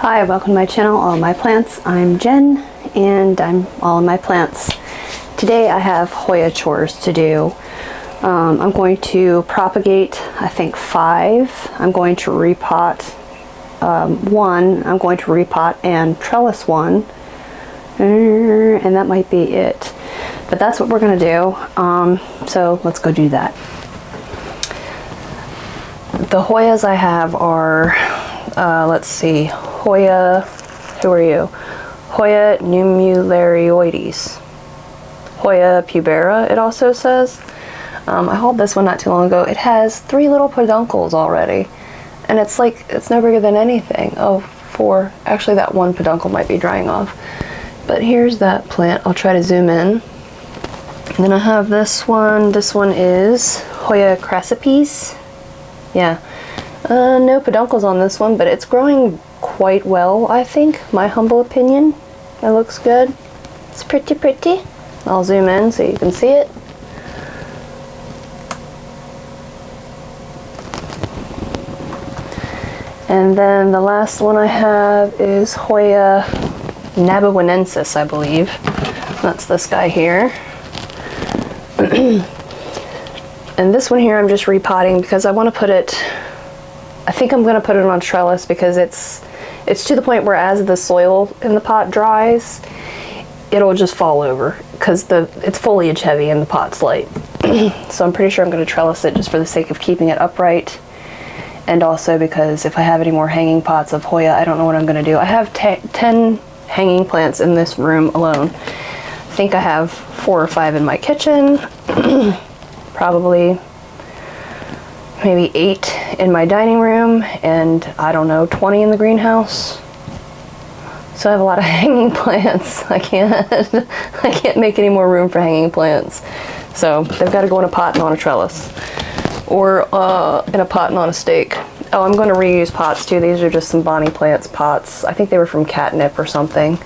Hi, welcome to my channel, All My Plants. I'm Jen, and I'm all in my plants. Today I have Hoya chores to do. I'm going to propagate, I think 5. I'm going to repot 1. I'm going to repot and trellis 1. And that might be it. But that's what we're going to do. So let's go do that. The Hoyas I have are, let's see, Hoya, who are you? Hoya Numeroides. Hoya Polyneura, it also says. I hauled this one not too long ago. It has 3 little peduncles already. And it's like, it's no bigger than anything. Oh, 4. Actually, that one peduncle might be drying off. But here's that plant. I'll try to zoom in. And then I have this one. This one is Hoya Crassipes. Yeah. No peduncles on this one, but it's growing quite well, I think. My humble opinion. It looks good. It's pretty. I'll zoom in so you can see it. And then the last one I have is Hoya Numeroides, I believe. That's this guy here. And this one here I'm just repotting because I want to put it, I think I'm going to put it on trellis because it's to the point where as the soil in the pot dries, it'll just fall over because it's foliage heavy and the pot's light. So I'm pretty sure I'm going to trellis it just for the sake of keeping it upright. And also because if I have any more hanging pots of Hoya, I don't know what I'm going to do. I have 10 hanging plants in this room alone. I think I have 4 or 5 in my kitchen. Probably maybe 8 in my dining room, and I don't know, 20 in the greenhouse. So I have a lot of hanging plants. I can't make any more room for hanging plants. So they've got to go in a pot and on a trellis, or in a pot and on a stake. Oh, I'm going to reuse pots too. These are just some Bonnie Plants pots. I think they were from catnip or something,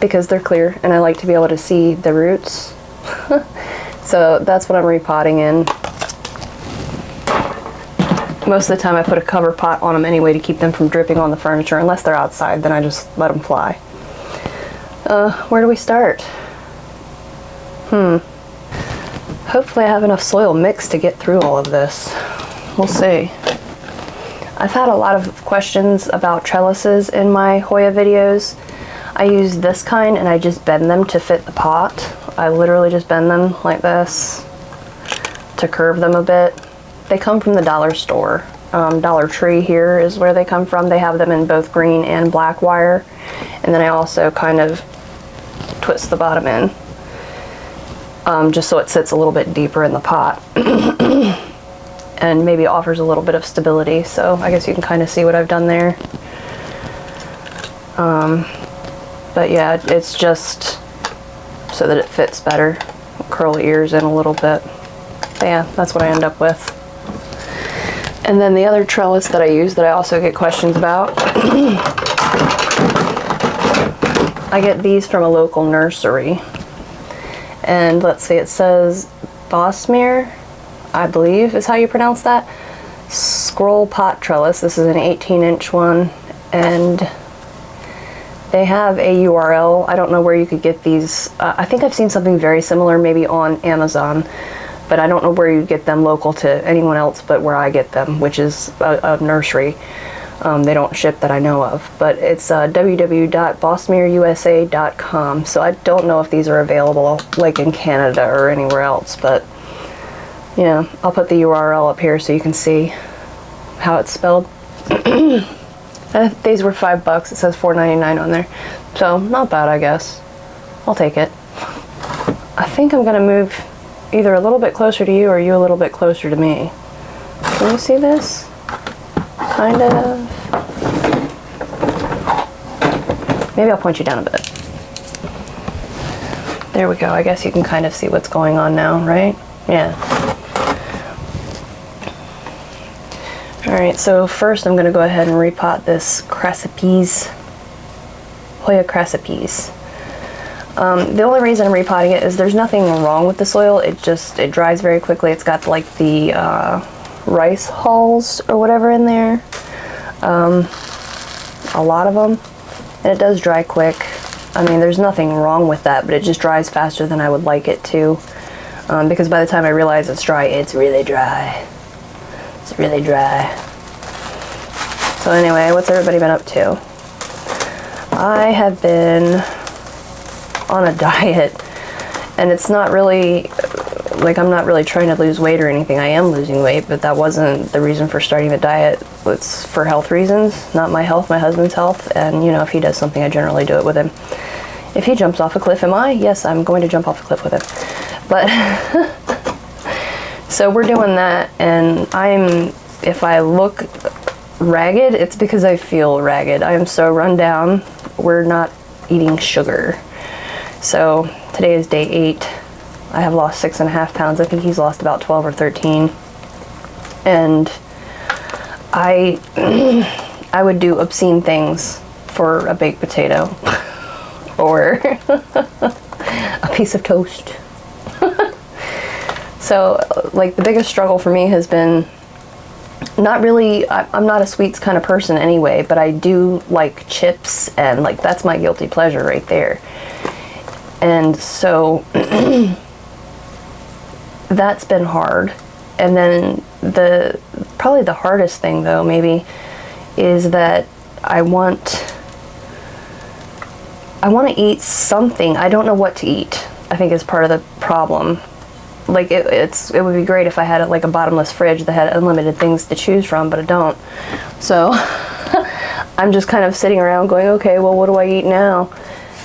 because they're clear and I like to be able to see the roots. So that's what I'm repotting in. Most of the time I put a cover pot on them anyway to keep them from dripping on the furniture. Unless they're outside, then I just let them fly. Where do we start? Hopefully I have enough soil mixed to get through all of this. We'll see. I've had a lot of questions about trellises in my Hoya videos. I use this kind and I just bend them to fit the pot. I literally just bend them like this to curve them a bit. They come from the dollar store. Dollar Tree here is where they come from. They have them in both green and black wire. And then I also kind of twist the bottom in, just so it sits a little bit deeper in the pot. And maybe offers a little bit of stability. So I guess you can kind of see what I've done there. But yeah, it's just so that it fits better. Curl the ears in a little bit. But yeah, that's what I end up with. And then the other trellis that I use that I also get questions about, I get these from a local nursery. And let's see, it says Bosmere, I believe is how you pronounce that. Scroll pot trellis. This is an 18-inch one, and they have a URL. I don't know where you could get these. I think I've seen something very similar maybe on Amazon, but I don't know where you get them local to anyone else but where I get them, which is a nursery. They don't ship that I know of, but it's www.bosmereusa.com. So I don't know if these are available like in Canada or anywhere else, but yeah, I'll put the URL up here so you can see how it's spelled. These were $5. It says $4.99 on there, so not bad, I guess. I'll take it. I think I'm gonna move either a little bit closer to you or you a little bit closer to me. Can you see this? Kind of. Maybe I'll point you down a bit. There we go. I guess you can kind of see what's going on now, right? Yeah. Alright, so first I'm going to go ahead and repot this Crassipes, Hoya Crassipes. The only reason I'm repotting it is there's nothing wrong with the soil. It dries very quickly. It's got like the rice hulls or whatever in there. a lot of them, and it does dry quick. I mean, there's nothing wrong with that, but it just dries faster than I would like it to, because by the time I realize it's dry, it's really dry. It's really dry. So anyway, what's everybody been up to? I have been on a diet, and it's not really, like, I'm not really trying to lose weight or anything. I am losing weight, but that wasn't the reason for starting the diet. It's for health reasons, not my health, my husband's health, and you know, if he does something, I generally do it with him. If he jumps off a cliff, am I? Yes, I'm going to jump off a cliff with him. But, so we're doing that, and if I look ragged, it's because I feel ragged. I am so run down. We're not eating sugar. So today is day 8. I have lost 6.5 pounds. I think he's lost about 12 or 13. And I would do obscene things for a baked potato or a piece of toast. So like the biggest struggle for me has been not really, I'm not a sweets kind of person anyway, but I do like chips, and like that's my guilty pleasure right there. And so that's been hard. And then probably the hardest thing though maybe is that I want to eat something. I don't know what to eat, I think is part of the problem. Like it would be great if I had like a bottomless fridge that had unlimited things to choose from, but I don't. So I'm just kind of sitting around going, okay, well, what do I eat now?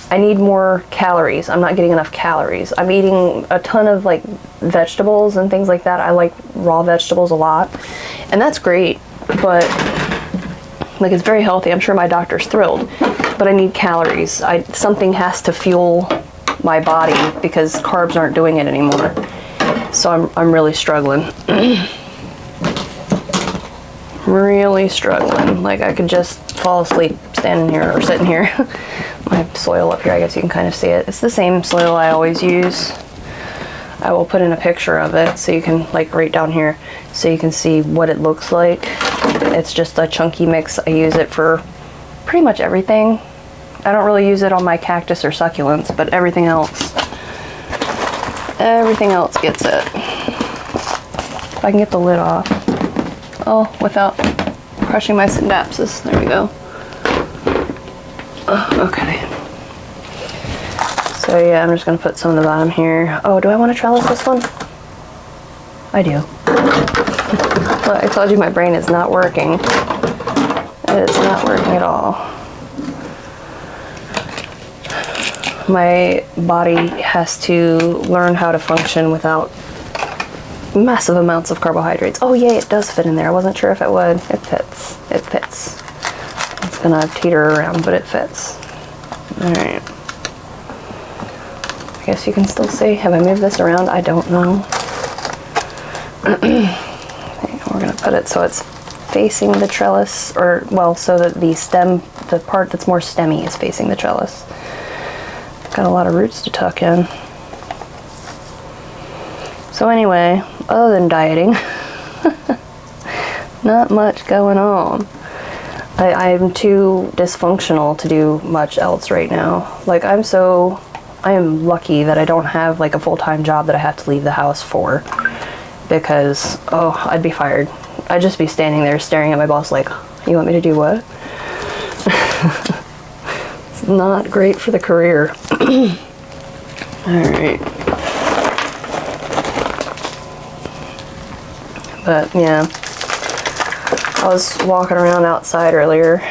I need more calories. I'm not getting enough calories. I'm eating a ton of like vegetables and things like that. I like raw vegetables a lot, and that's great, but like it's very healthy. I'm sure my doctor's thrilled, but I need calories. Something has to fuel my body because carbs aren't doing it anymore. So I'm really struggling. Really struggling. Like I could just fall asleep standing here or sitting here. I have soil up here, I guess you can kind of see it. It's the same soil I always use. I will put in a picture of it so you can, like right down here, so you can see what it looks like. It's just a chunky mix. I use it for pretty much everything. I don't really use it on my cactus or succulents, but everything else gets it. If I can get the lid off. Oh, without crushing my synapses. There we go. Okay. So yeah, I'm just going to put some on the bottom here. Oh, do I want to trellis this one? I do. Well, I told you my brain is not working. It is not working at all. My body has to learn how to function without massive amounts of carbohydrates. Oh yay, it does fit in there. I wasn't sure if it would. It fits. It fits. It's gonna teeter around, but it fits. Alright. I guess you can still see. Have I moved this around? I don't know. We're gonna put it so it's facing the trellis, or well, so that the stem, the part that's more stemmy is facing the trellis. Got a lot of roots to tuck in. So anyway, other than dieting, not much going on. I'm too dysfunctional to do much else right now. Like I am lucky that I don't have like a full-time job that I have to leave the house for, because I'd be fired. I'd just be standing there staring at my boss like, you want me to do what? It's not great for the career. Alright. But yeah, I was walking around outside earlier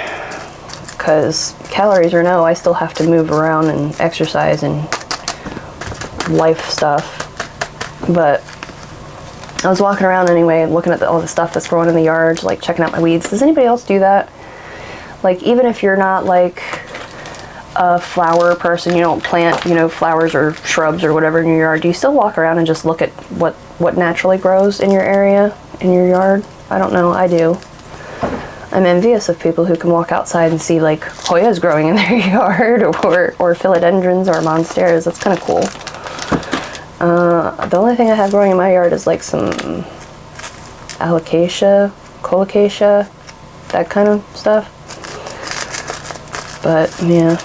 because calories or no, I still have to move around and exercise and life stuff. But I was walking around anyway, looking at all the stuff that's growing in the yard, like checking out my weeds. Does anybody else do that? Like even if you're not like a flower person, you don't plant, flowers or shrubs or whatever in your yard, do you still walk around and just look at what naturally grows in your area, in your yard? I don't know, I do. I'm envious of people who can walk outside and see like Hoyas growing in their yard, or philodendrons or monsteras. That's kind of cool. The only thing I have growing in my yard is like some alocasia, colocasia, that kind of stuff. But yeah,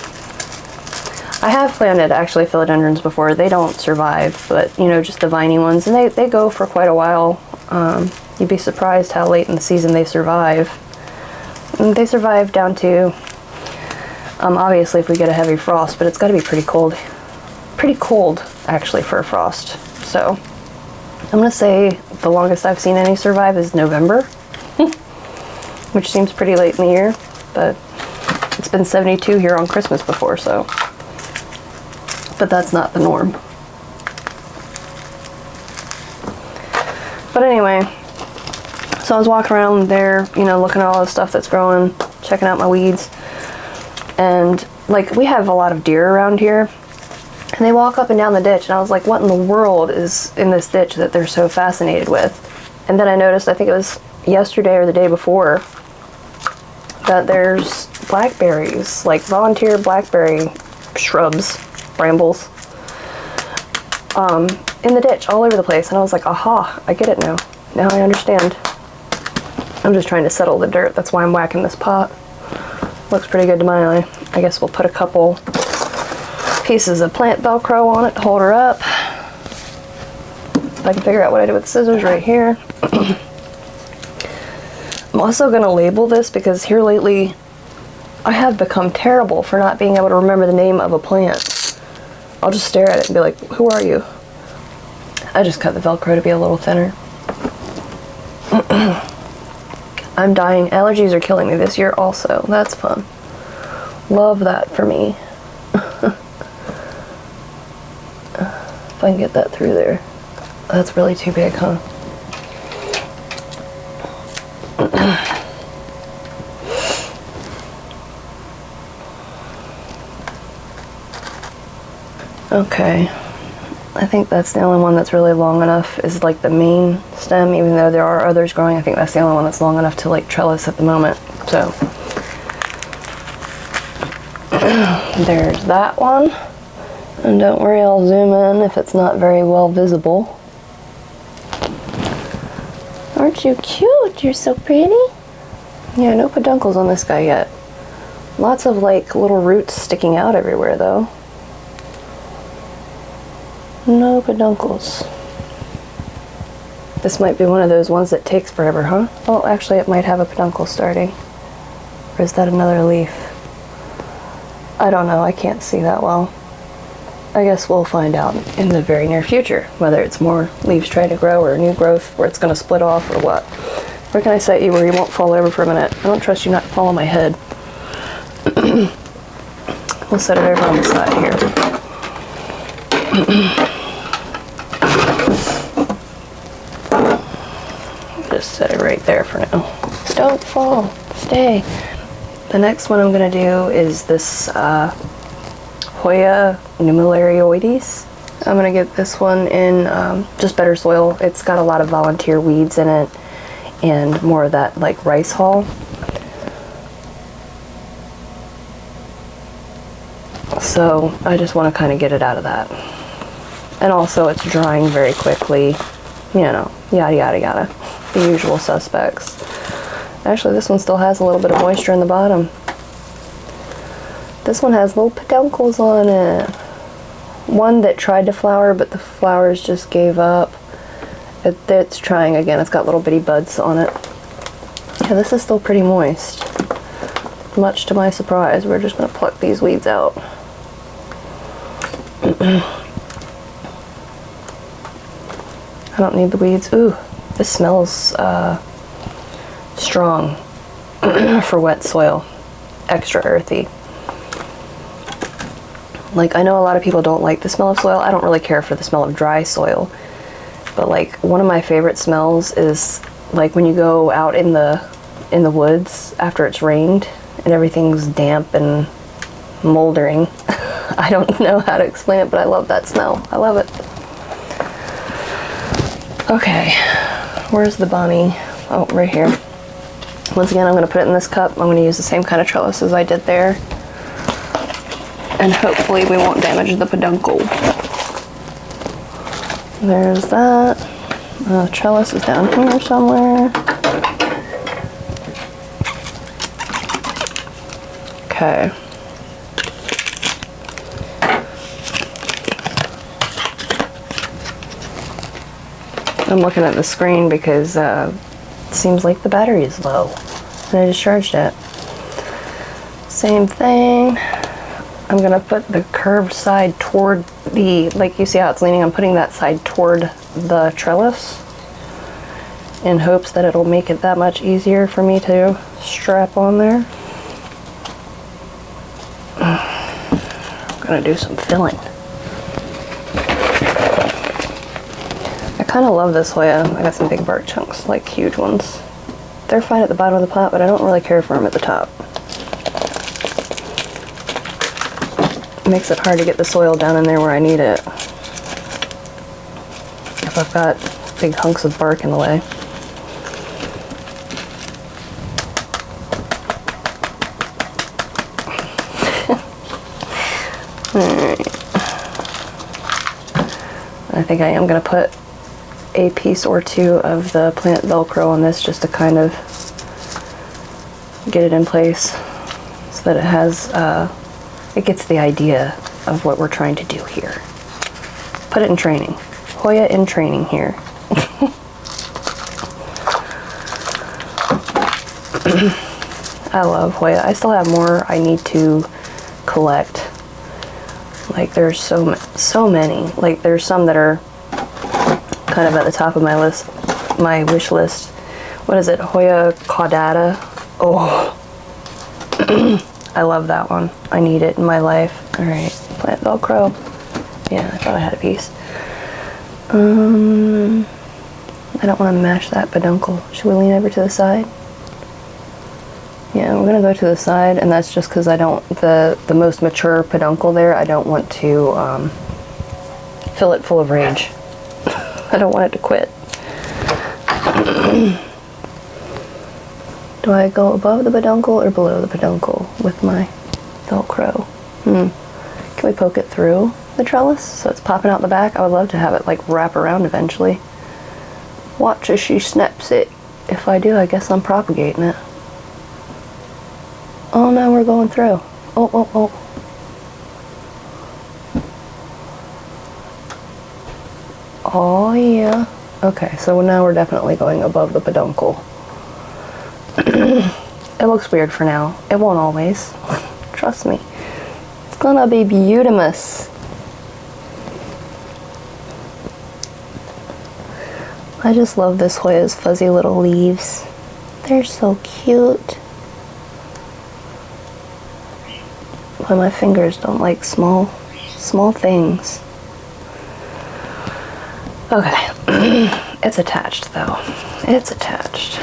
I have planted actually philodendrons before. They don't survive, but you know, just the viney ones, and they go for quite a while. You'd be surprised how late in the season they survive. And they survive down to, obviously if we get a heavy frost, but it's got to be pretty cold. Pretty cold actually for a frost. So I'm gonna say the longest I've seen any survive is November, which seems pretty late in the year, but it's been 72 here on Christmas before, so. But that's not the norm. But anyway, so I was walking around there, you know, looking at all the stuff that's growing, checking out my weeds, and like we have a lot of deer around here, and they walk up and down the ditch, and I was like, what in the world is in this ditch that they're so fascinated with? And then I noticed, I think it was yesterday or the day before, that there's blackberries, like volunteer blackberry shrubs, brambles, in the ditch all over the place. And I was like, aha, I get it now. Now I understand. I'm just trying to settle the dirt. That's why I'm whacking this pot. Looks pretty good to my eye. I guess we'll put a couple pieces of plant Velcro on it to hold her up. If I can figure out what I do with the scissors right here. I'm also going to label this because here lately I have become terrible for not being able to remember the name of a plant. I'll just stare at it and be like, who are you? I just cut the Velcro to be a little thinner. I'm dying. Allergies are killing me this year also. That's fun. Love that for me. If I can get that through there. That's really too big, huh? Okay, I think that's the only one that's really long enough, is like the main stem, even though there are others growing. I think that's the only one that's long enough to like trellis at the moment. So there's that one, and don't worry, I'll zoom in if it's not very well visible. Aren't you cute? You're so pretty. Yeah, no peduncles on this guy yet. Lots of like little roots sticking out everywhere though. No peduncles. This might be one of those ones that takes forever, huh? Oh, actually it might have a peduncle starting. Or is that another leaf? I don't know, I can't see that well. I guess we'll find out in the very near future, whether it's more leaves trying to grow or new growth where it's going to split off or what. Where can I set you where you won't fall over for a minute? I don't trust you not to fall on my head. We'll set it over on the side here. Just set it right there for now. Don't fall. Stay. The next one I'm going to do is this Hoya Numeroides. I'm going to get this one in just better soil. It's got a lot of volunteer weeds in it and more of that like rice hull. So I just want to kind of get it out of that. And also it's drying very quickly, you know, yada yada yada. The usual suspects. Actually, this one still has a little bit of moisture in the bottom. This one has little peduncles on it. One that tried to flower, but the flowers just gave up. It's trying again. It's got little bitty buds on it. Yeah, this is still pretty moist. Much to my surprise, we're just going to pluck these weeds out. I don't need the weeds. Ooh, this smells strong for wet soil. Extra earthy. Like, I know a lot of people don't like the smell of soil. I don't really care for the smell of dry soil. But like, one of my favorite smells is like when you go out in the woods after it's rained and everything's damp and moldering. I don't know how to explain it, but I love that smell. I love it. Okay, where's the bunny? Oh, right here. Once again, I'm going to put it in this cup. I'm going to use the same kind of trellis as I did there. And hopefully we won't damage the peduncle. There's that. The trellis is down here somewhere. Okay. I'm looking at the screen because it seems like the battery is low. And I just charged it. Same thing. I'm going to put the curved side toward the, like you see how it's leaning, I'm putting that side toward the trellis in hopes that it'll make it that much easier for me to strap on there. I'm going to do some filling. I kind of love this Hoya. I got some big bark chunks, like huge ones. They're fine at the bottom of the pot, but I don't really care for them at the top. It makes it hard to get the soil down in there where I need it if I've got big hunks of bark in the way. Alright. I think I am going to put a piece or two of the plant Velcro on this just to kind of get it in place so that it has, it gets the idea of what we're trying to do here. Put it in training. Hoya in training here. I love Hoya. I still have more I need to collect. Like there's so many. Like there's some that are kind of at the top of my list, my wish list. What is it? Hoya caudata. Oh, I love that one. I need it in my life. All right, plant Velcro. Yeah, I thought I had a piece. I don't want to mash that peduncle. Should we lean over to the side? Yeah, we're gonna go to the side, and that's just because I don't, the most mature peduncle there, I don't want to fill it full of rage. I don't want it to quit. Do I go above the peduncle or below the peduncle with my Velcro? Can we poke it through the trellis so it's popping out the back? I would love to have it like wrap around eventually. Watch as she snaps it. If I do, I guess I'm propagating it. Oh no, we're going through. Oh, oh, oh. Oh yeah. Okay, so now we're definitely going above the peduncle. It looks weird for now. It won't always. Trust me. It's gonna be beautimous. I just love this Hoya's fuzzy little leaves. They're so cute. But my fingers don't like small things. Okay. It's attached though. It's attached.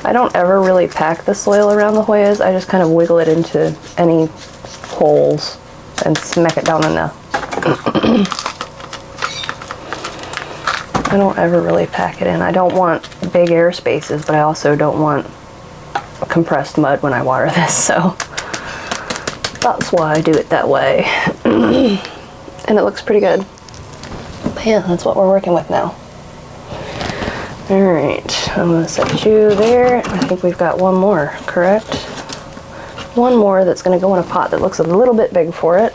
I don't ever really pack the soil around the Hoyas. I just kind of wiggle it into any holes and smack it down in there. I don't ever really pack it in. I don't want big air spaces, but I also don't want compressed mud when I water this, so that's why I do it that way. And it looks pretty good. But yeah, that's what we're working with now. Alright, I'm going to set you there. I think we've got one more, correct? One more that's going to go in a pot that looks a little bit big for it.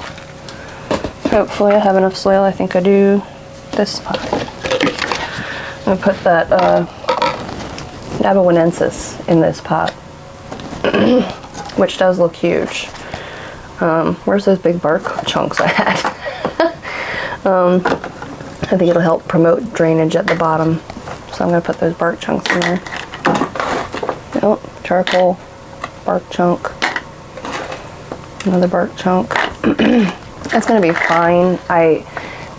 Hopefully I have enough soil. I think I do this pot. I'm going to put that Nabonensis in this pot, which does look huge. Where's those big bark chunks I had? I think it'll help promote drainage at the bottom. So I'm going to put those bark chunks in there. Oh, charcoal, bark chunk, another bark chunk. That's going to be fine.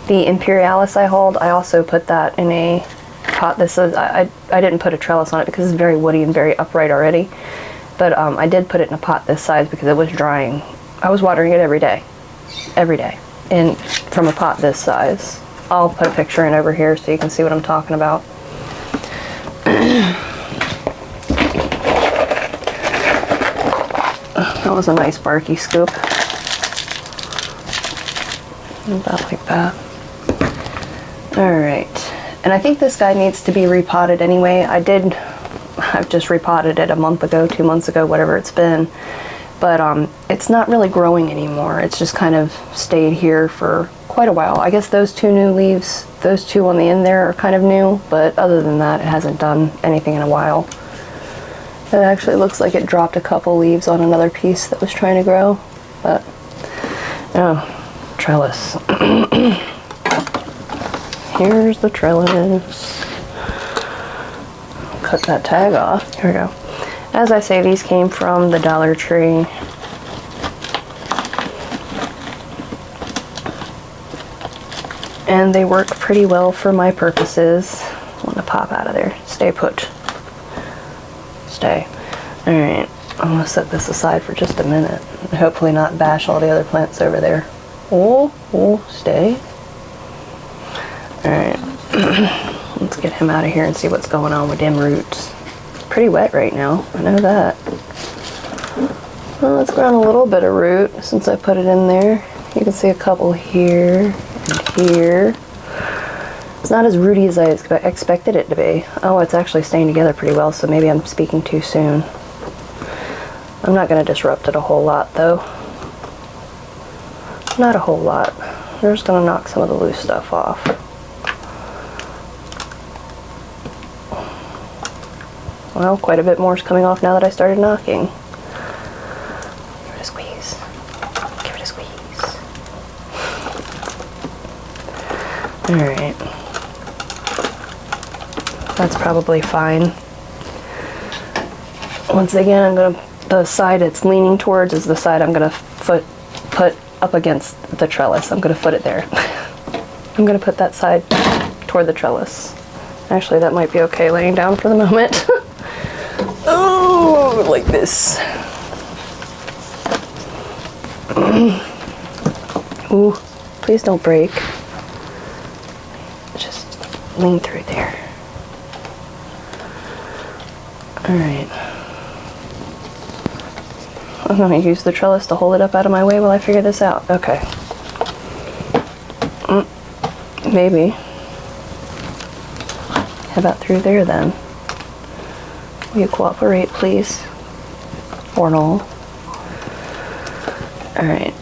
The Imperialis I hold, I also put that in a pot. This is, I didn't put a trellis on it because it's very woody and very upright already. But I did put it in a pot this size because it was drying. I was watering it every day, and from a pot this size. I'll put a picture in over here so you can see what I'm talking about. That was a nice barky scoop. About like that. Alright. And I think this guy needs to be repotted anyway. I've just repotted it a month ago, 2 months ago, whatever it's been. but it's not really growing anymore. It's just kind of stayed here for quite a while. I guess those two new leaves, those two on the end there are kind of new, but other than that, it hasn't done anything in a while. It actually looks like it dropped a couple leaves on another piece that was trying to grow, but oh, trellis. Here's the trellis. Cut that tag off. Here we go. As I say, these came from the Dollar Tree. And they work pretty well for my purposes. I want to pop out of there. Stay put. Stay. Alright, I'm going to set this aside for just a minute. And hopefully not bash all the other plants over there. Oh, stay. Alright. Let's get him out of here and see what's going on with them roots. It's pretty wet right now. I know that. Well, it's grown a little bit of root since I put it in there. You can see a couple here and here. It's not as rooty as I expected it to be. Oh, it's actually staying together pretty well, so maybe I'm speaking too soon. I'm not going to disrupt it a whole lot, though. Not a whole lot. We're just going to knock some of the loose stuff off. Well, quite a bit more is coming off now that I started knocking. Give it a squeeze. Give it a squeeze. Alright. That's probably fine. Once again, the side it's leaning towards is the side I'm going to put up against the trellis. I'm going to foot it there. I'm going to put that side toward the trellis. Actually, that might be okay laying down for the moment. Oh, like this. Ooh, please don't break. Just lean through there. Alright. I'm going to use the trellis to hold it up out of my way while I figure this out. Okay. Maybe. How about through there then? Will you cooperate, please? Or no? Alright.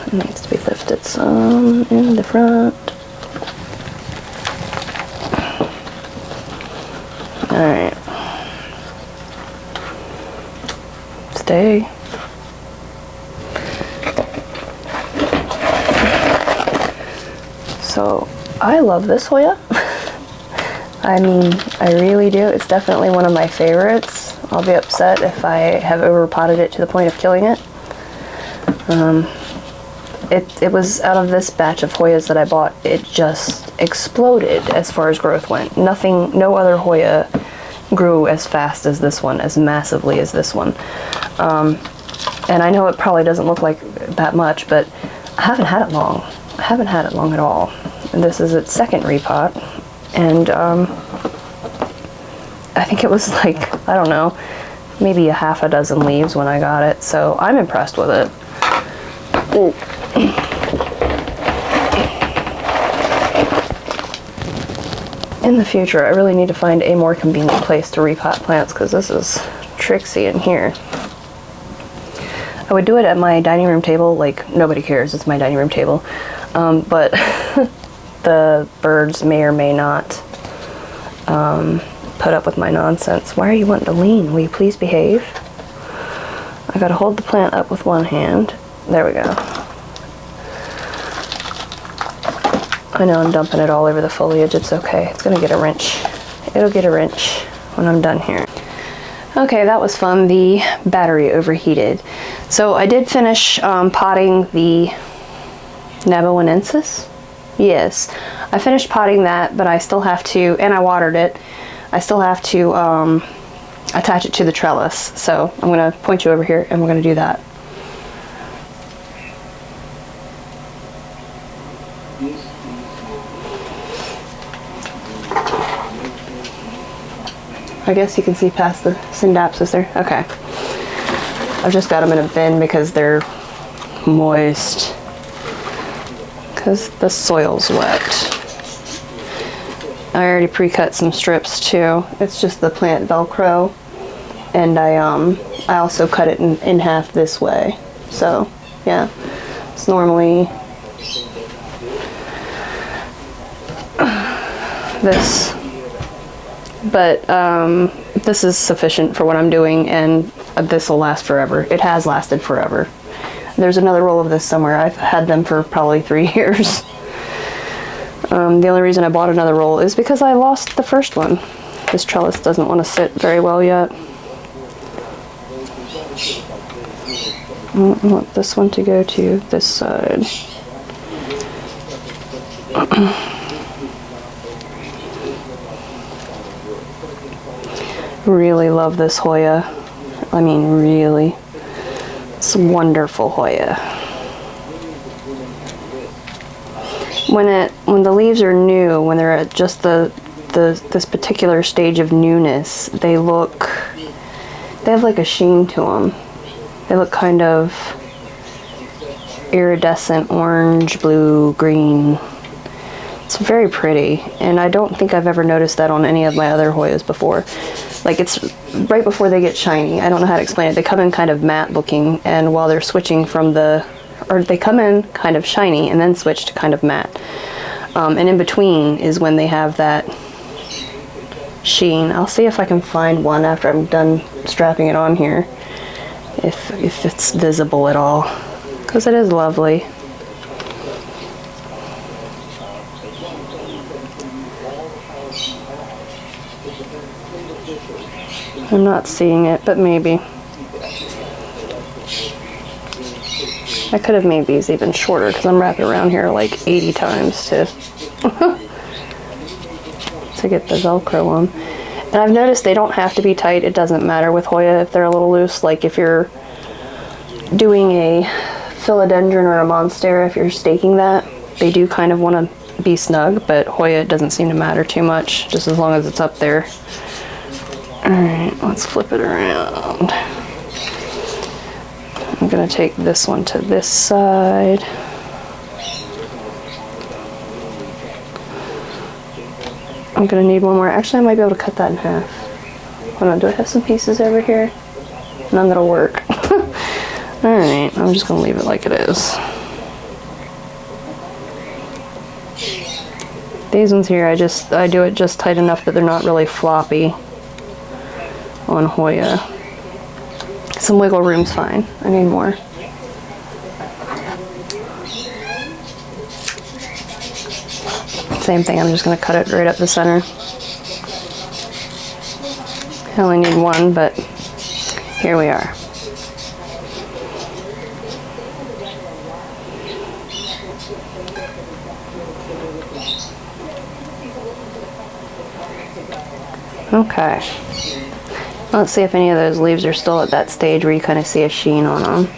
It needs to be lifted some in the front. Alright. Stay. So, I love this Hoya. I mean, I really do. It's definitely one of my favorites. I'll be upset if I have overpotted it to the point of killing it. It was out of this batch of Hoyas that I bought, it just exploded as far as growth went. No other Hoya grew as fast as this one, as massively as this one. And I know it probably doesn't look like that much, but I haven't had it long. I haven't had it long at all. And this is its second repot. And I think it was like, I don't know, maybe a half a dozen leaves when I got it. So I'm impressed with it. Ooh. In the future, I really need to find a more convenient place to repot plants because this is tricksy in here. I would do it at my dining room table, like nobody cares, it's my dining room table. But the birds may or may not put up with my nonsense. Why are you wanting to lean? Will you please behave? I gotta hold the plant up with one hand. There we go. I know I'm dumping it all over the foliage. It's okay. It's gonna get a wrench. It'll get a wrench when I'm done here. Okay, that was fun. The battery overheated. So I did finish potting the Naboanensis. Yes, I finished potting that, but I still have to, and I watered it. I still have to attach it to the trellis. So I'm gonna point you over here and we're gonna do that. I guess you can see past the syndapsis there. Okay. I've just got them in a bin because they're moist. Because the soil's wet. I already pre-cut some strips too. It's just the plant Velcro. And I I also cut it in half this way. So yeah, it's normally this, but this is sufficient for what I'm doing, and this will last forever. It has lasted forever. There's another roll of this somewhere. I've had them for probably 3 years. The only reason I bought another roll is because I lost the first one. This trellis doesn't want to sit very well yet. I want this one to go to this side. Really love this Hoya. I mean, really. It's a wonderful Hoya. When the leaves are new, when they're at just this particular stage of newness, they have like a sheen to them. They look kind of iridescent orange, blue, green. It's very pretty, and I don't think I've ever noticed that on any of my other Hoyas before. Like, it's right before they get shiny. I don't know how to explain it. They come in kind of matte looking, and while they're switching from or they come in kind of shiny and then switch to kind of matte. And in between is when they have that sheen. I'll see if I can find one after I'm done strapping it on here, if it's visible at all, because it is lovely. I'm not seeing it, but maybe. I could have made these even shorter because I'm wrapping around here like 80 times to to get the Velcro on. And I've noticed they don't have to be tight. It doesn't matter with Hoya if they're a little loose. Like if you're doing a philodendron or a monstera, if you're staking that, they do kind of want to be snug, but Hoya, it doesn't seem to matter too much, just as long as it's up there. Alright, let's flip it around. I'm going to take this one to this side. I'm going to need one more. Actually, I might be able to cut that in half. Hold on, do I have some pieces over here? None that'll work. Alright, I'm just going to leave it like it is. These ones here, I do it just tight enough that they're not really floppy on Hoya. Some wiggle room's fine. I need more. Same thing, I'm just going to cut it right up the center. I only need one, but here we are. Okay. Let's see if any of those leaves are still at that stage where you kind of see a sheen on them.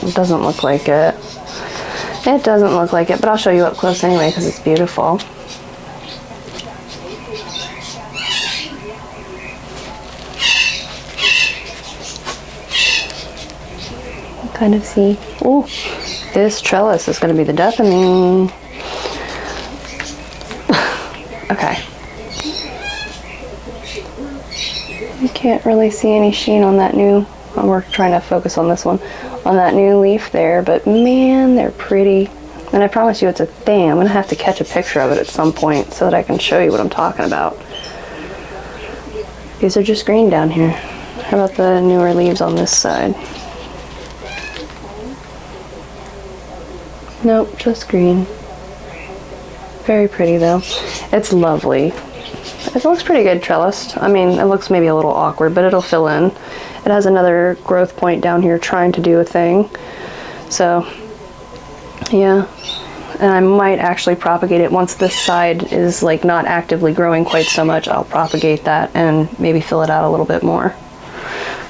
It doesn't look like it. It doesn't look like it, but I'll show you up close anyway because it's beautiful. Kind of see. Ooh, this trellis is going to be the death of me. Okay. You can't really see any sheen on that new, we're trying to focus on this one, on that new leaf there, but man, they're pretty. And I promise you it's a thing. I'm going to have to catch a picture of it at some point so that I can show you what I'm talking about. These are just green down here. How about the newer leaves on this side? Nope, just green. Very pretty though. It's lovely. It looks pretty good trellised. I mean, it looks maybe a little awkward, but it'll fill in. It has another growth point down here trying to do a thing. So, yeah. And I might actually propagate it once this side is like not actively growing quite so much. I'll propagate that and maybe fill it out a little bit more.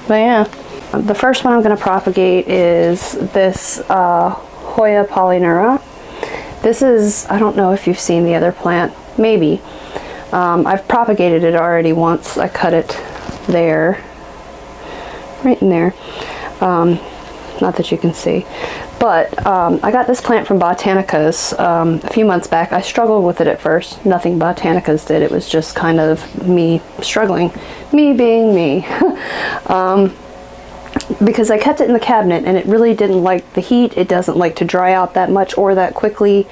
But yeah. The first one I'm going to propagate is this Hoya Polyneura. This is, I don't know if you've seen the other plant, maybe. I've propagated it already once. I cut it there, right in there. Not that you can see. But I got this plant from Botanicas a few months back. I struggled with it at first. Nothing Botanicas did. It was just kind of me struggling. Me being me. Because I kept it in the cabinet and it really didn't like the heat. It doesn't like to dry out that much or that quickly.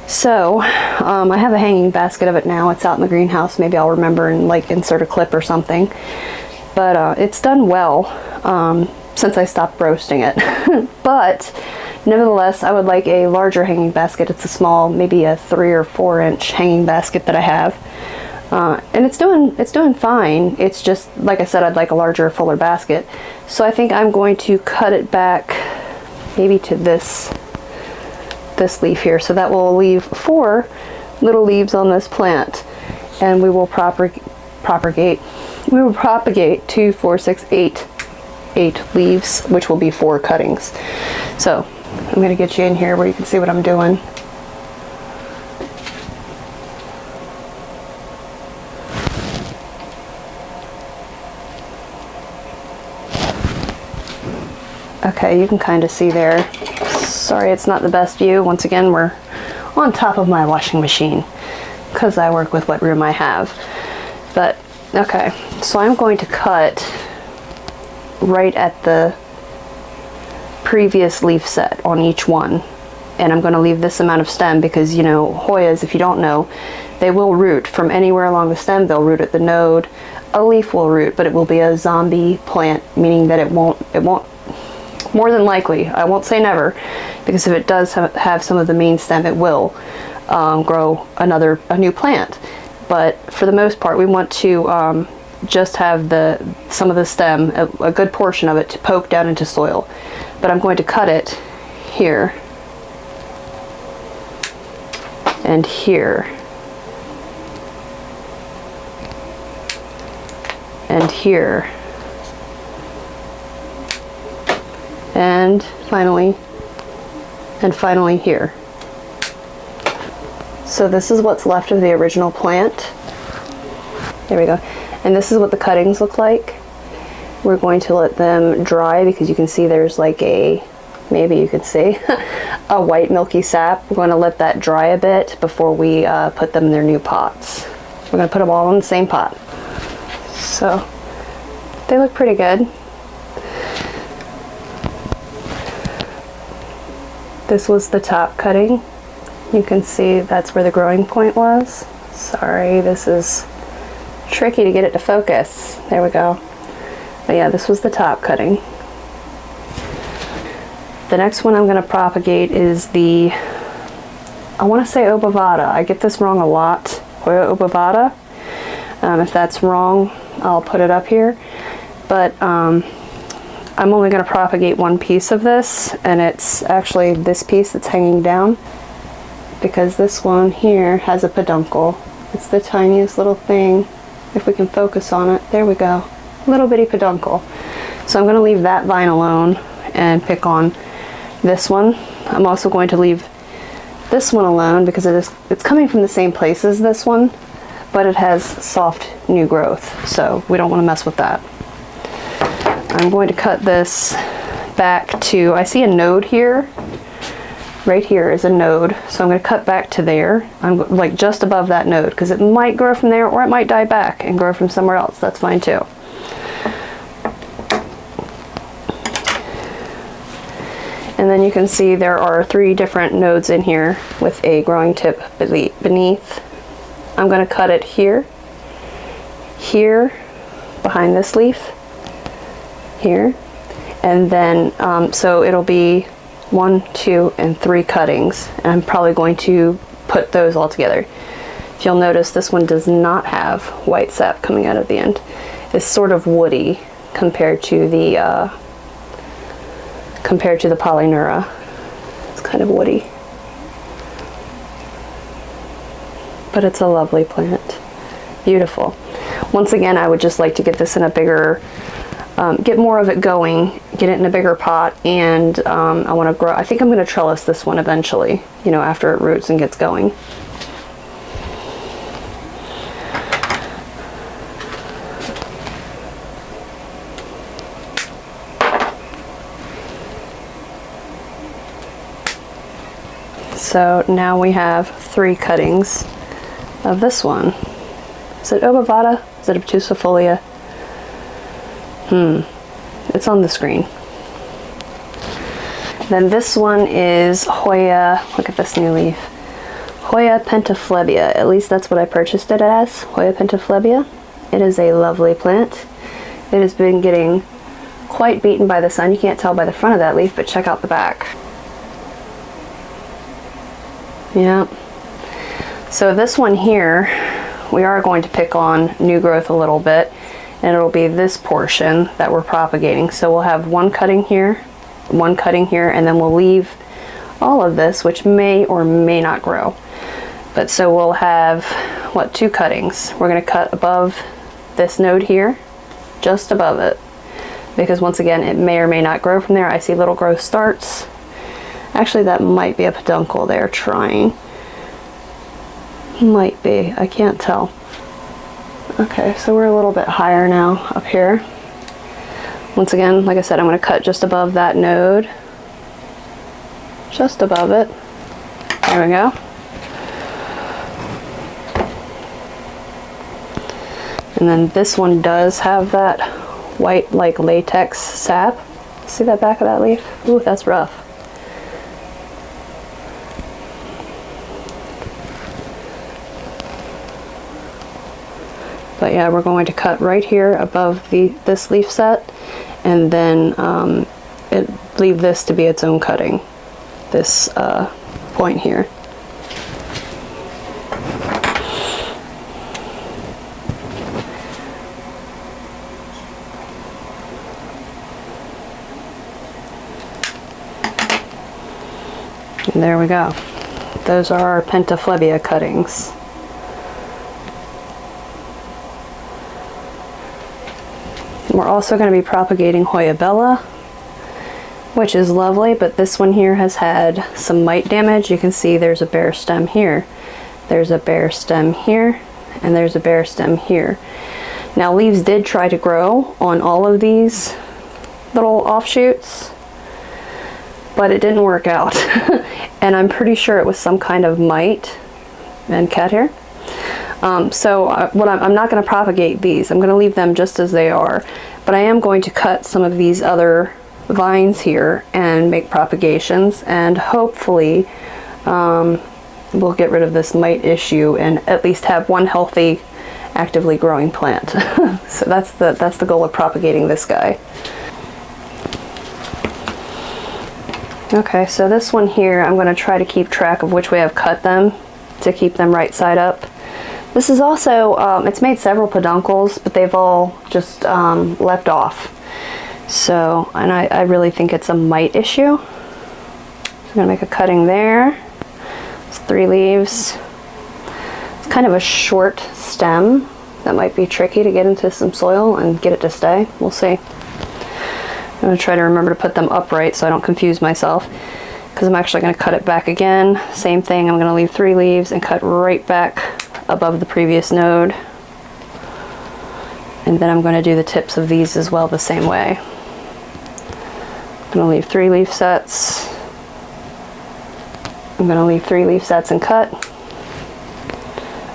So I have a hanging basket of it now. It's out in the greenhouse. Maybe I'll remember and like insert a clip or something. But it's done well since I stopped roasting it. But nevertheless, I would like a larger hanging basket. It's a small, maybe a 3 or 4 inch hanging basket that I have. And it's doing fine. It's just, like I said, I'd like a larger, fuller basket. So I think I'm going to cut it back maybe to this leaf here. So that will leave 4 little leaves on this plant. And we will propagate. We will propagate 2, 4, 6, 8 leaves, which will be 4 cuttings. So I'm going to get you in here where you can see what I'm doing. Okay, you can kind of see there. Sorry, it's not the best view. Once again, we're on top of my washing machine because I work with what room I have. But, okay, so I'm going to cut right at the previous leaf set on each one. And I'm going to leave this amount of stem because, you know, Hoyas, if you don't know, they will root from anywhere along the stem. They'll root at the node. A leaf will root, but it will be a zombie plant, meaning that it won't, more than likely, I won't say never, because if it does have some of the main stem, it will grow a new plant. But for the most part, we want to just have some of the stem, a good portion of it, to poke down into soil. But I'm going to cut it here and here and here. And finally here. So this is what's left of the original plant. There we go. And this is what the cuttings look like. We're going to let them dry because you can see there's like maybe you could see, a white milky sap. We're going to let that dry a bit before we put them in their new pots. We're going to put them all in the same pot. So they look pretty good. This was the top cutting. You can see that's where the growing point was. Sorry, this is tricky to get it to focus. There we go. But yeah, this was the top cutting. The next one I'm going to propagate is the, I want to say obovata. I get this wrong a lot. Hoya obovata. If that's wrong, I'll put it up here. But I'm only going to propagate one piece of this, and it's actually this piece that's hanging down, because this one here has a peduncle. It's the tiniest little thing. If we can focus on it, there we go. Little bitty peduncle. So I'm going to leave that vine alone and pick on this one. I'm also going to leave this one alone because it's coming from the same place as this one, but it has soft new growth, so we don't want to mess with that. I'm going to cut this back to, I see a node here. Right here is a node, so I'm going to cut back to there. I'm like just above that node because it might grow from there or it might die back and grow from somewhere else. That's fine too. And then you can see there are 3 different nodes in here with a growing tip beneath. I'm going to cut it here, here, behind this leaf, here, and then so it'll be 1, 2, and 3 cuttings, and I'm probably going to put those all together. If you'll notice, this one does not have white sap coming out of the end. It's sort of woody compared to the Polyneura. It's kind of woody, but it's a lovely plant. Beautiful. Once again, I would just like to get this in a bigger, get more of it going, get it in a bigger pot, and I want to grow. I think I'm going to trellis this one eventually, you know, after it roots and gets going. So now we have 3 cuttings of this one. Is it Obovata? Is it Obtusifolia? It's on the screen. Then this one is Hoya, look at this new leaf. Hoya Pentaphlebia, at least that's what I purchased it as, Hoya Pentaphlebia. It is a lovely plant. It has been getting quite beaten by the sun. You can't tell by the front of that leaf, but check out the back. Yeah. So this one here, we are going to pick on new growth a little bit, and it'll be this portion that we're propagating. So we'll have 1 cutting here, 1 cutting here, and then we'll leave all of this, which may or may not grow. But so we'll have, what, 2 cuttings. We're going to cut above this node here, just above it, because once again, it may or may not grow from there. I see little growth starts. Actually, that might be a peduncle there trying. Might be, I can't tell. Okay, so we're a little bit higher now up here. Once again, like I said, I'm going to cut just above that node. Just above it. There we go. And then this one does have that white, like latex sap. See that back of that leaf? Ooh, that's rough. But yeah, we're going to cut right here above this leaf set, and then leave this to be its own cutting. This point here. And there we go. Those are our Pentaphlebia cuttings. We're also going to be propagating Hoya Bella, which is lovely, but this one here has had some mite damage. You can see there's a bare stem here, there's a bare stem here, and there's a bare stem here. Now, leaves did try to grow on all of these little offshoots, but it didn't work out. And I'm pretty sure it was some kind of mite and cat hair. So I'm not going to propagate these. I'm going to leave them just as they are, but I am going to cut some of these other vines here and make propagations, and hopefully we'll get rid of this mite issue and at least have one healthy, actively growing plant. So that's the goal of propagating this guy. Okay, so this one here, I'm going to try to keep track of which way I've cut them to keep them right side up. This is also, it's made several peduncles, but they've all just left off. So, and I really think it's a mite issue. So I'm going to make a cutting there. It's 3 leaves. It's kind of a short stem. That might be tricky to get into some soil and get it to stay. We'll see. I'm going to try to remember to put them upright so I don't confuse myself, because I'm actually going to cut it back again. Same thing, I'm going to leave 3 leaves and cut right back above the previous node. And then I'm going to do the tips of these as well the same way. I'm going to leave 3 leaf sets. I'm going to leave 3 leaf sets and cut.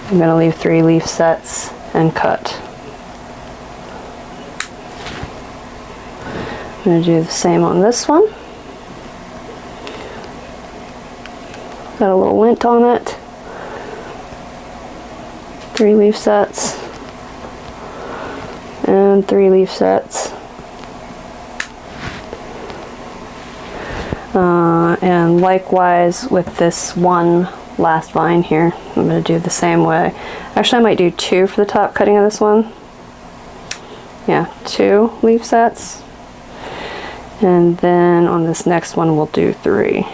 I'm going to leave 3 leaf sets and cut. I'm going to do the same on this one. Got a little lint on it. 3 leaf sets. And 3 leaf sets. And likewise with this one last vine here, I'm going to do the same way. Actually, I might do 2 for the top cutting of this one. Yeah, 2 leaf sets. And then on this next one, we'll do 3.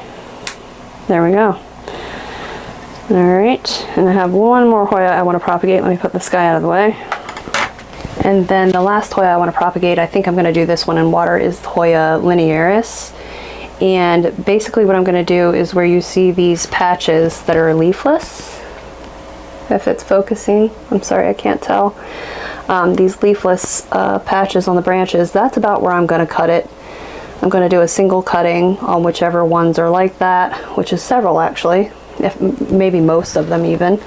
There we go. Alright, and I have one more Hoya I want to propagate. Let me put this guy out of the way. And then the last Hoya I want to propagate, I think I'm going to do this one in water, is Hoya Linearis. And basically what I'm going to do is where you see these patches that are leafless, if it's focusing, I'm sorry, I can't tell. These leafless patches on the branches, that's about where I'm going to cut it. I'm going to do a single cutting on whichever ones are like that, which is several actually, if maybe most of them even,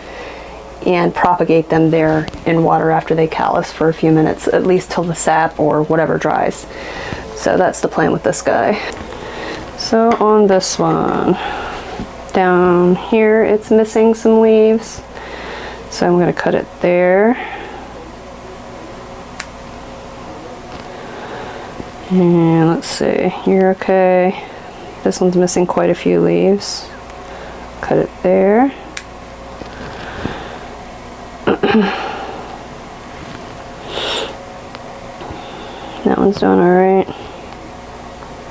and propagate them there in water after they callus for a few minutes, at least till the sap or whatever dries. So that's the plan with this guy. So on this one, down here it's missing some leaves, so I'm going to cut it there. And let's see, you're okay. This one's missing quite a few leaves. Cut it there. That one's doing alright.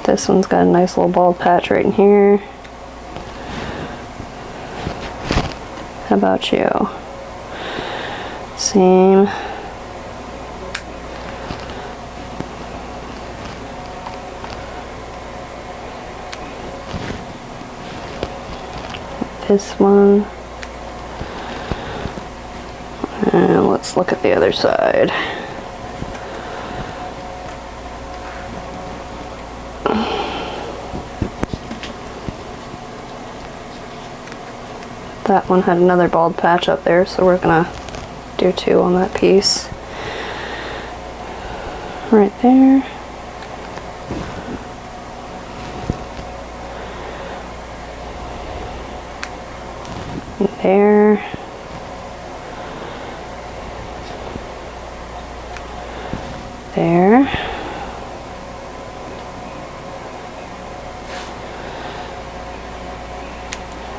This one's got a nice little bald patch right in here. How about you? Same. This one. And let's look at the other side. That one had another bald patch up there, so we're gonna do 2 on that piece. Right there. There. There.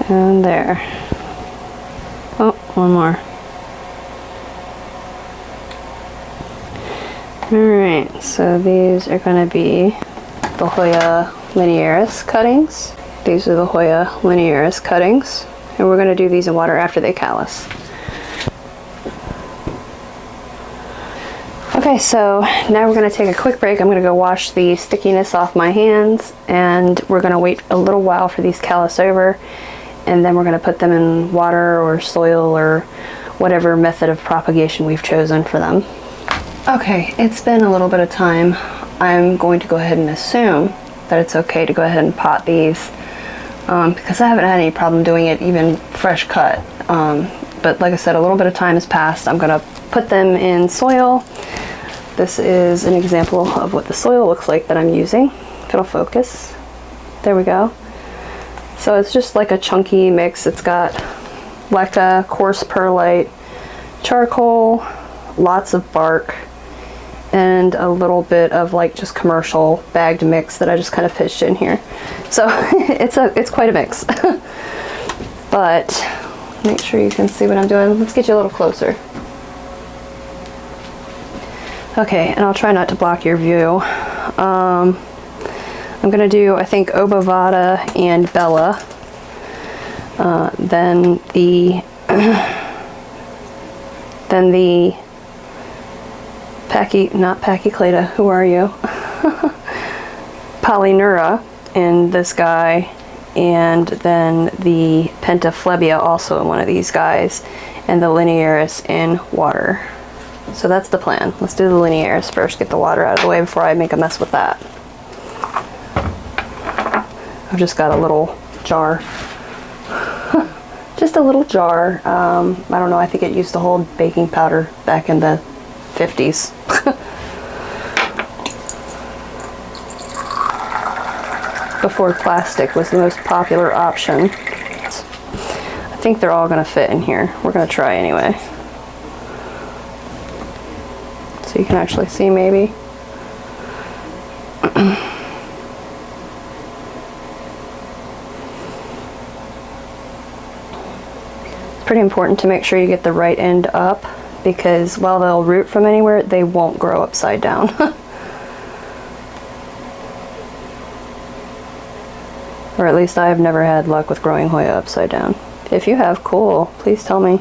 And there. Oh, one more. Alright, so these are going to be the Hoya Linearis cuttings. These are the Hoya Linearis cuttings. And we're going to do these in water after they callus. Okay, so now we're going to take a quick break. I'm going to go wash the stickiness off my hands, and we're going to wait a little while for these callus over, and then we're going to put them in water or soil or whatever method of propagation we've chosen for them. Okay, it's been a little bit of time. I'm going to go ahead and assume that it's okay to go ahead and pot these. Because I haven't had any problem doing it even fresh cut. But like I said, a little bit of time has passed. I'm going to put them in soil. This is an example of what the soil looks like that I'm using. If it'll focus. There we go. So it's just like a chunky mix. It's got leca, coarse perlite, charcoal, lots of bark, and a little bit of like just commercial bagged mix that I just kind of pitched in here. So it's quite a mix. But make sure you can see what I'm doing. Let's get you a little closer. Okay, and I'll try not to block your view. I'm gonna do, I think, Obovata and Bella. Then the not Pachyclata, who are you? Polyneura in this guy, and then the Pentaphlebia also in one of these guys, and the Linearis in water. So that's the plan. Let's do the Linearis first, get the water out of the way before I make a mess with that. I've just got a little jar. Just a little jar. I don't know, I think it used to hold baking powder back in the 50s. Before plastic was the most popular option. I think they're all going to fit in here. We're going to try anyway. So you can actually see maybe. It's pretty important to make sure you get the right end up, because while they'll root from anywhere, they won't grow upside down. Or at least I have never had luck with growing Hoya upside down. If you have, cool. Please tell me.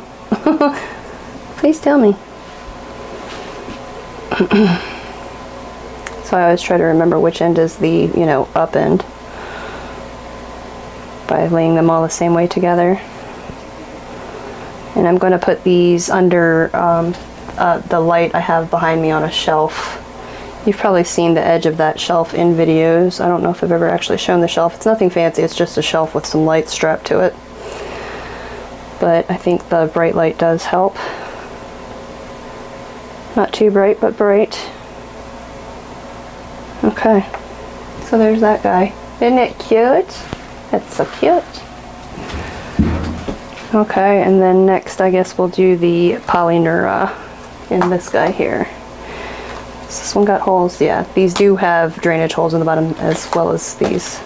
Please tell me. So I always try to remember which end is the, you know, up end by laying them all the same way together. And I'm going to put these under the light I have behind me on a shelf You've probably seen the edge of that shelf in videos. I don't know if I've ever actually shown the shelf. It's nothing fancy, it's just a shelf with some lights strapped to it. But I think the bright light does help. Not too bright, but bright. Okay, so there's that guy. Isn't it cute? It's so cute. Okay, and then next I guess we'll do the Polyneura in this guy here. So this one got holes, yeah. These do have drainage holes in the bottom as well as these.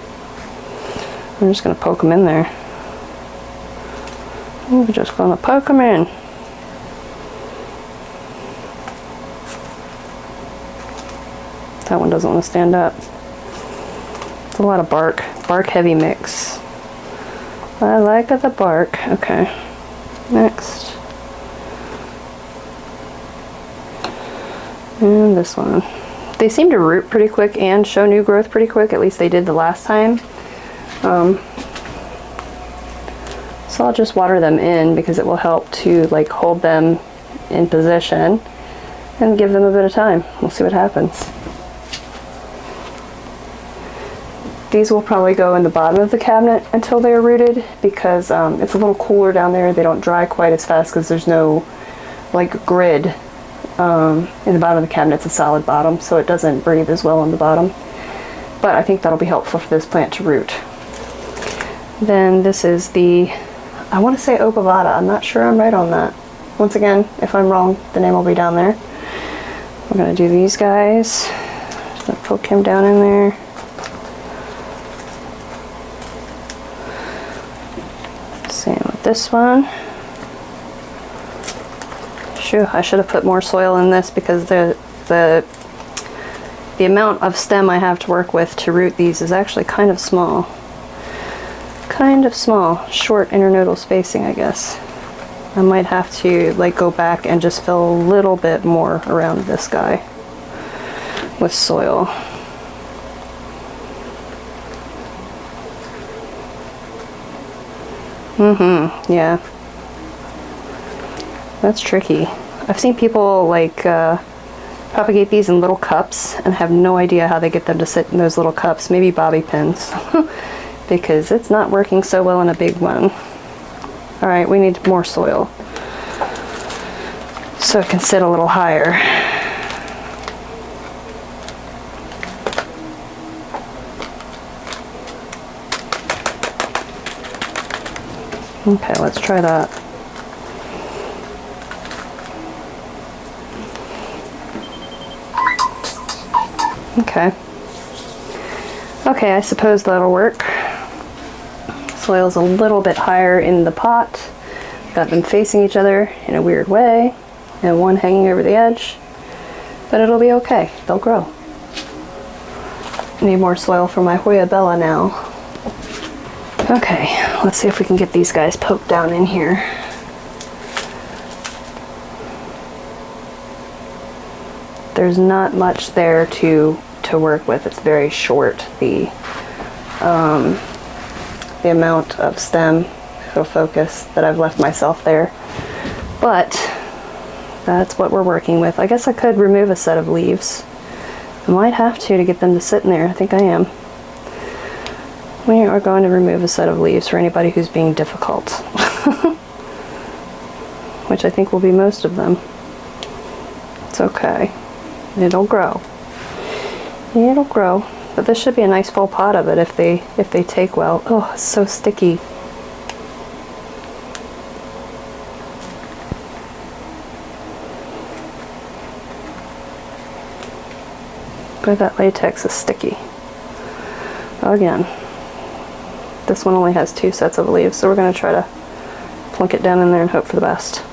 I'm just gonna poke them in there. We're just gonna poke them in. That one doesn't want to stand up. It's a lot of bark heavy mix. I like the bark. Okay, next. And this one. They seem to root pretty quick and show new growth pretty quick, at least they did the last time. So I'll just water them in because it will help to like hold them in position and give them a bit of time. We'll see what happens. These will probably go in the bottom of the cabinet until they're rooted because it's a little cooler down there. They don't dry quite as fast because there's no like grid in the bottom of the cabinet. It's a solid bottom, so it doesn't breathe as well on the bottom. But I think that'll be helpful for this plant to root. Then this is the, I want to say Opavata. I'm not sure I'm right on that. Once again, if I'm wrong, the name will be down there. We're going to do these guys. Just going to poke him down in there. Same with this one. Shoo, I should have put more soil in this because the amount of stem I have to work with to root these is actually kind of small. Kind of small. Short internodal spacing, I guess. I might have to like go back and just fill a little bit more around this guy with soil. Yeah. That's tricky. I've seen people like propagate these in little cups and have no idea how they get them to sit in those little cups. Maybe bobby pins. Because it's not working so well in a big one. Alright, we need more soil. So it can sit a little higher. Okay, let's try that. Okay. Okay, I suppose that'll work. Soil's a little bit higher in the pot. Got them facing each other in a weird way, and one hanging over the edge. But it'll be okay. They'll grow. Need more soil for my Hoya Bella now. Okay, let's see if we can get these guys poked down in here. There's not much there to work with. It's very short, the amount of stem, it'll focus, that I've left myself there. But that's what we're working with. I guess I could remove a set of leaves. I might have to get them to sit in there. I think I am. We are going to remove a set of leaves for anybody who's being difficult. Which I think will be most of them. It's okay. It'll grow. It'll grow. But this should be a nice full pot of it if they take well. Oh, it's so sticky. But that latex is sticky. Again. This one only has 2 sets of leaves, so we're going to try to plunk it down in there and hope for the best.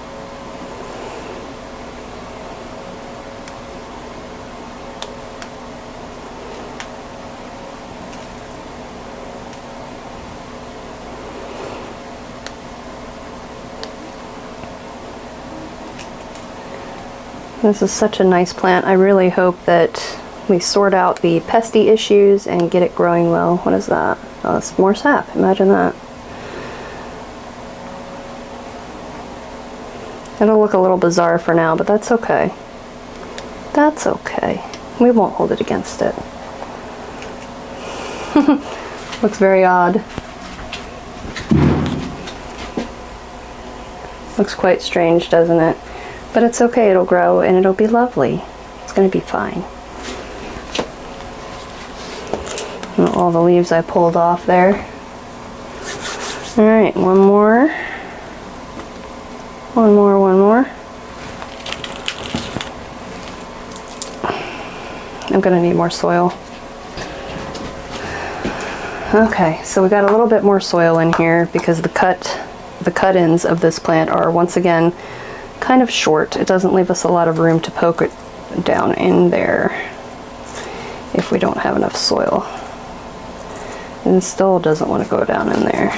This is such a nice plant. I really hope that we sort out the pesty issues and get it growing well. What is that? Oh, it's more sap. Imagine that. It'll look a little bizarre for now, but that's okay. That's okay. We won't hold it against it. Looks very odd. Looks quite strange, doesn't it? But it's okay, it'll grow and it'll be lovely. It's gonna be fine. And all the leaves I pulled off there. All right, one more. One more. I'm gonna need more soil. Okay, so we got a little bit more soil in here because the cut-ins of this plant are once again kind of short. It doesn't leave us a lot of room to poke it down in there if we don't have enough soil. And it still doesn't want to go down in there.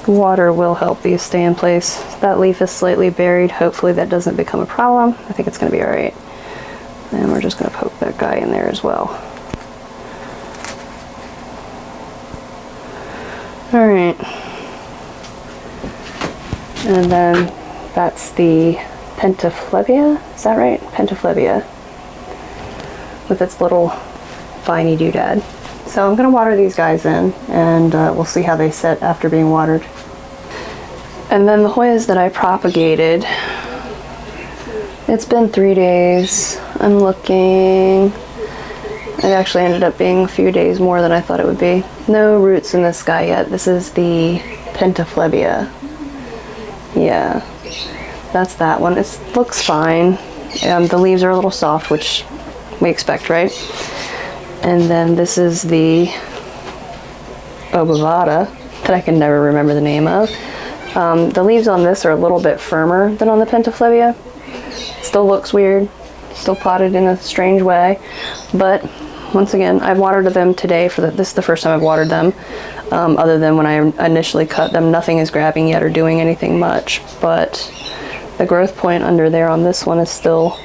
Water will help these stay in place. That leaf is slightly buried. Hopefully that doesn't become a problem. I think it's going to be all right. And we're just going to poke that guy in there as well. All right. And then that's the Pentaphlebia. Is that right? Pentaphlebia. With its little viney doodad. So I'm going to water these guys in, and we'll see how they sit after being watered. And then the Hoyas that I propagated, it's been 3 days. I'm looking. It actually ended up being a few days more than I thought it would be. No roots in this guy yet. This is the Pentaphlebia. Yeah, that's that one. It looks fine. The leaves are a little soft, which we expect, right? And then this is the Obovata that I can never remember the name of. The leaves on this are a little bit firmer than on the Pentaphlebia. Still looks weird, still potted in a strange way, but once again, I've watered them today. This is the first time I've watered them, other than when I initially cut them. Nothing is grabbing yet or doing anything much, but the growth point under there on this one is still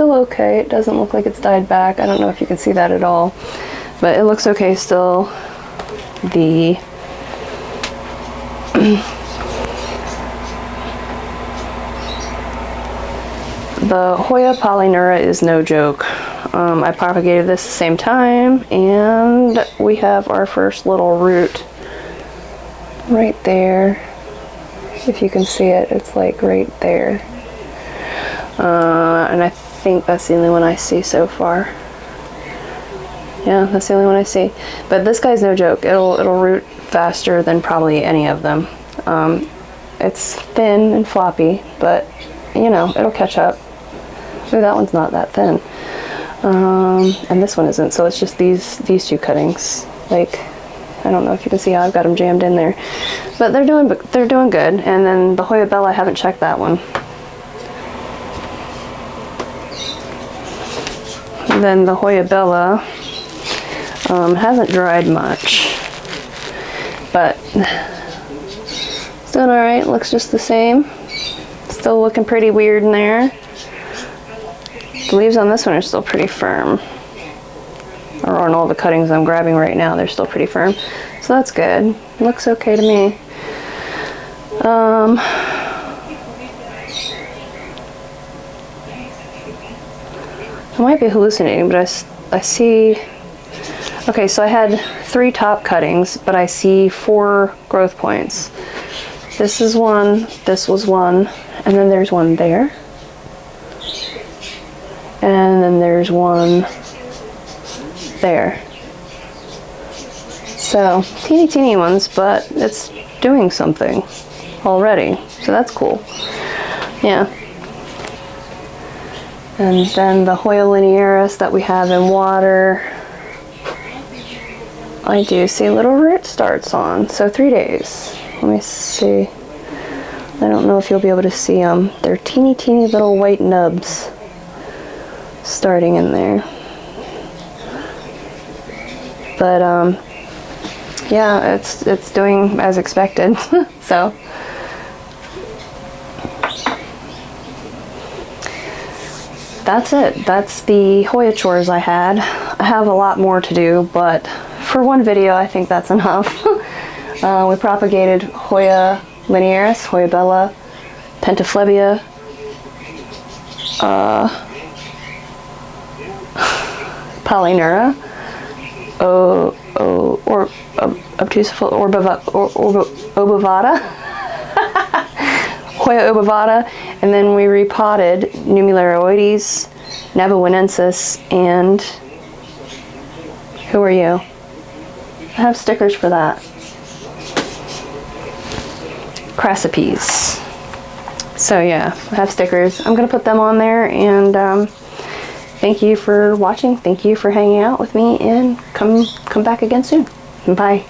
okay. It doesn't look like it's died back. I don't know if you can see that at all, but it looks okay still. The Hoya Polyneura is no joke. I propagated this the same time, and we have our first little root right there. If you can see it, it's like right there. And I think that's the only one I see so far. Yeah, that's the only one I see. But this guy's no joke. It'll root faster than probably any of them. It's thin and floppy, but you know, it'll catch up. Ooh, that one's not that thin. And this one isn't, so it's just these two cuttings. Like, I don't know if you can see how I've got them jammed in there. But they're doing good. And then the Hoya Bella, I haven't checked that one. And then the Hoya Bella hasn't dried much, but it's doing all right. Looks just the same. Still looking pretty weird in there. The leaves on this one are still pretty firm. Or on all the cuttings I'm grabbing right now, they're still pretty firm. So that's good. Looks okay to me. I might be hallucinating, but I see... Okay, so I had 3 top cuttings, but I see 4 growth points. This is one, this was one, and then there's one there. And then there's one there. So, teeny ones, but it's doing something already. So that's cool. Yeah. And then the Hoya Linearis that we have in water, I do see little root starts on. So 3 days. Let me see. I don't know if you'll be able to see them. They're teeny little white nubs starting in there. But yeah, it's doing as expected. So that's it. That's the Hoya chores I had. I have a lot more to do, but for one video I think that's enough. We propagated Hoya Linearis, Hoya Bella, Pentaphlebia, Polyneura, or obtusiful obovata, Hoya obovata, and then we repotted Numeroides, Navajoensis, and who are you? I have stickers for that. Crassipes. So yeah, I have stickers. I'm gonna put them on there, and thank you for watching. Thank you for hanging out with me, and come back again soon. Bye.